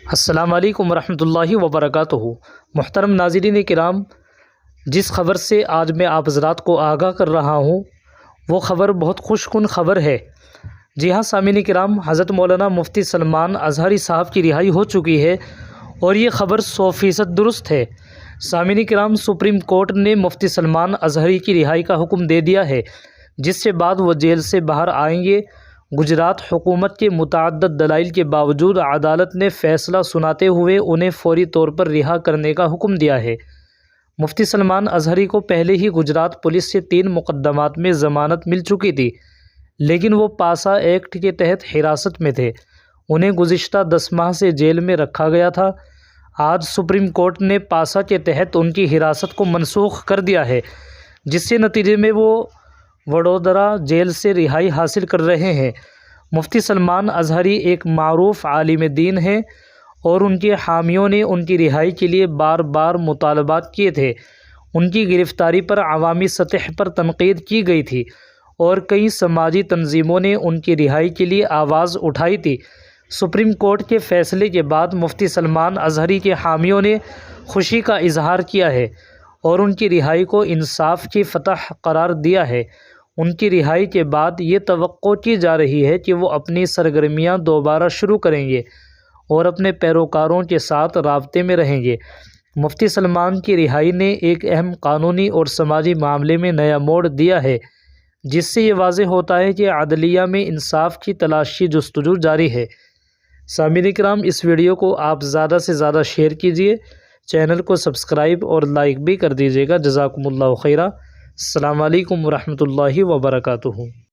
السلام علیکم ورحمۃ اللہ وبرکاتہ۔ محترم ناظرین کرام، جس خبر سے آج میں آپ حضرات کو آگاہ کر رہا ہوں وہ خبر بہت خوش کن خبر ہے۔ جی ہاں سامعین کرام، حضرت مولانا مفتی سلمان اظہری صاحب کی رہائی ہو چکی ہے اور یہ خبر 100% درست ہے۔ سامعین کرام، سپریم کورٹ نے مفتی سلمان اظہری کی رہائی کا حکم دے دیا ہے، جس سے بعد وہ جیل سے باہر آئیں گے۔ گجرات حکومت کے متعدد دلائل کے باوجود عدالت نے فیصلہ سناتے ہوئے انہیں فوری طور پر رہا کرنے کا حکم دیا ہے۔ مفتی سلمان اظہری کو پہلے ہی گجرات پولیس سے 3 مقدمات میں ضمانت مل چکی تھی، لیکن وہ پاسا ایکٹ کے تحت حراست میں تھے۔ انہیں گزشتہ 10 ماہ سے جیل میں رکھا گیا تھا۔ آج سپریم کورٹ نے پاسا کے تحت ان کی حراست کو منسوخ کر دیا ہے، جس سے نتیجے میں وہ وڈودرا جیل سے رہائی حاصل کر رہے ہیں۔ مفتی سلمان اظہری ایک معروف عالم دین ہیں اور ان کے حامیوں نے ان کی رہائی کے لیے بار بار مطالبات کیے تھے۔ ان کی گرفتاری پر عوامی سطح پر تنقید کی گئی تھی اور کئی سماجی تنظیموں نے ان کی رہائی کے لیے آواز اٹھائی تھی۔ سپریم کورٹ کے فیصلے کے بعد مفتی سلمان اظہری کے حامیوں نے خوشی کا اظہار کیا ہے اور ان کی رہائی کو انصاف کی فتح قرار دیا ہے۔ ان کی رہائی کے بعد یہ توقع کی جا رہی ہے کہ وہ اپنی سرگرمیاں دوبارہ شروع کریں گے اور اپنے پیروکاروں کے ساتھ رابطے میں رہیں گے۔ مفتی سلمان کی رہائی نے ایک اہم قانونی اور سماجی معاملے میں نیا موڑ دیا ہے، جس سے یہ واضح ہوتا ہے کہ عدلیہ میں انصاف کی تلاشی جستجو جاری ہے۔ سامعین کرام، اس ویڈیو کو آپ زیادہ سے زیادہ شیئر کیجیے، چینل کو سبسکرائب اور لائک بھی کر دیجیے گا۔ جزاکم اللہ خیرہ۔ السلام علیکم ورحمۃ اللہ وبرکاتہ۔